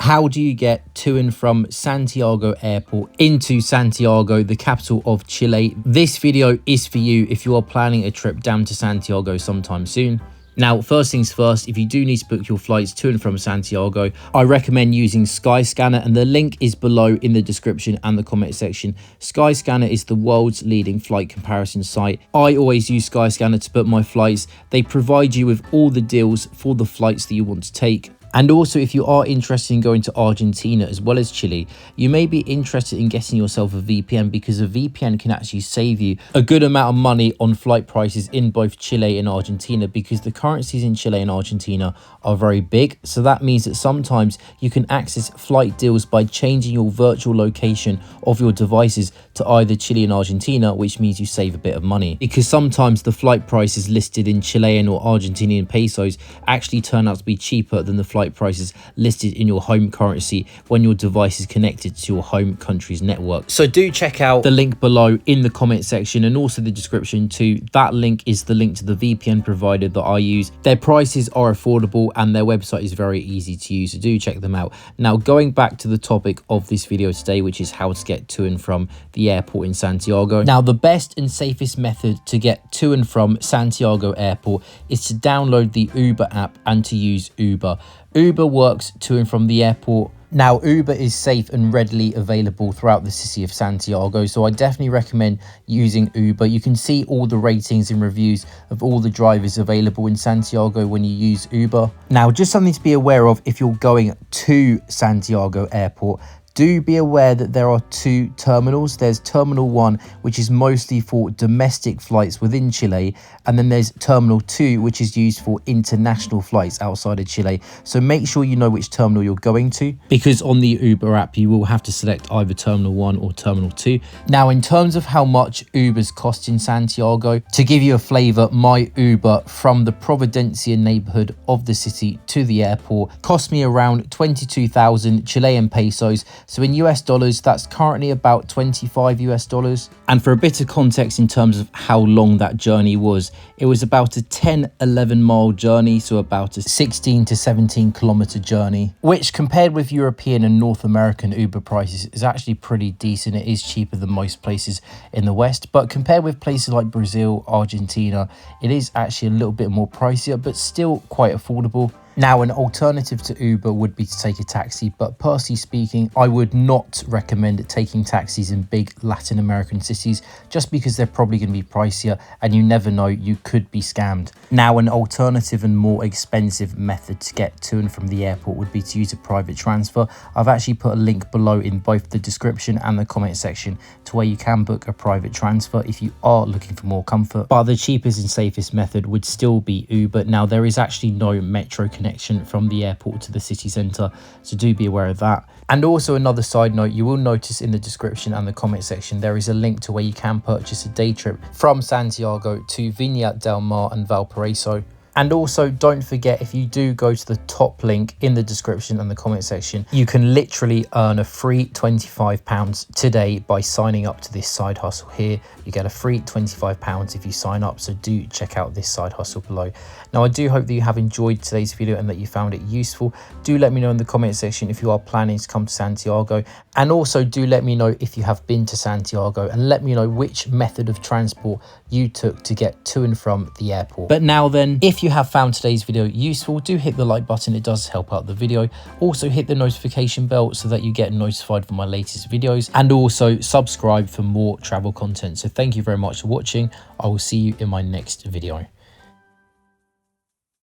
How do you get to and from Santiago Airport into Santiago, the capital of Chile? This video is for you if you are planning a trip down to Santiago sometime soon. Now, first things first, if you do need to book your flights to and from Santiago, I recommend using Skyscanner, and the link is below in the description and the comment section. Skyscanner is the world's leading flight comparison site. I always use Skyscanner to book my flights. They provide you with all the deals for the flights that you want to take. And also, if you are interested in going to Argentina as well as Chile, you may be interested in getting yourself a VPN, because a VPN can actually save you a good amount of money on flight prices in both Chile and Argentina, because the currencies in Chile and Argentina are very big. So that means that sometimes you can access flight deals by changing your virtual location of your devices to either Chile and Argentina, which means you save a bit of money, because sometimes the flight prices listed in Chilean or Argentinian pesos actually turn out to be cheaper than the flight prices listed in your home currency when your device is connected to your home country's network. So do check out the link below in the comment section and also the description too. That link is the link to the VPN provider that I use. Their prices are affordable and their website is very easy to use, so do check them out. Now, going back to the topic of this video today, which is how to get to and from the airport in Santiago. Now, the best and safest method to get to and from Santiago Airport is to download the Uber app and to use Uber. Uber works to and from the airport. Now, Uber is safe and readily available throughout the city of Santiago, so I definitely recommend using Uber. You can see all the ratings and reviews of all the drivers available in Santiago when you use Uber. Now, just something to be aware of if you're going to Santiago Airport. Do be aware that there are two terminals. There's Terminal 1, which is mostly for domestic flights within Chile, and then there's Terminal 2, which is used for international flights outside of Chile. So make sure you know which terminal you're going to, because on the Uber app, you will have to select either Terminal 1 or Terminal 2. Now, in terms of how much Ubers cost in Santiago, to give you a flavor, my Uber from the Providencia neighborhood of the city to the airport cost me around 22,000 Chilean pesos. So in US dollars, that's currently about 25 US dollars. And for a bit of context in terms of how long that journey was, it was about a 10-11 mile journey, so about a 16 to 17 kilometer journey, which compared with European and North American Uber prices is actually pretty decent. It is cheaper than most places in the West, but compared with places like Brazil, Argentina, it is actually a little bit more pricier, but still quite affordable. Now, an alternative to Uber would be to take a taxi, but personally speaking, I would not recommend taking taxis in big Latin American cities, just because they're probably going to be pricier and you never know, you could be scammed. Now, an alternative and more expensive method to get to and from the airport would be to use a private transfer. I've actually put a link below in both the description and the comment section to where you can book a private transfer if you are looking for more comfort. But the cheapest and safest method would still be Uber. Now, there is actually no metro connection from the airport to the city centre, so do be aware of that. And also, another side note, you will notice in the description and the comment section there is a link to where you can purchase a day trip from Santiago to Viña del Mar and Valparaiso. And also, don't forget, if you do go to the top link in the description and the comment section, you can literally earn a free £25 today by signing up to this side hustle here. You get a free £25 if you sign up, so do check out this side hustle below. Now, I do hope that you have enjoyed today's video and that you found it useful. Do let me know in the comment section if you are planning to come to Santiago, and also do let me know if you have been to Santiago, and let me know which method of transport you took to get to and from the airport. But now then, if you have found today's video useful, do hit the like button. It does help out the video. Also hit the notification bell so that you get notified for my latest videos, and also subscribe for more travel content. So thank you very much for watching. I will see you in my next video.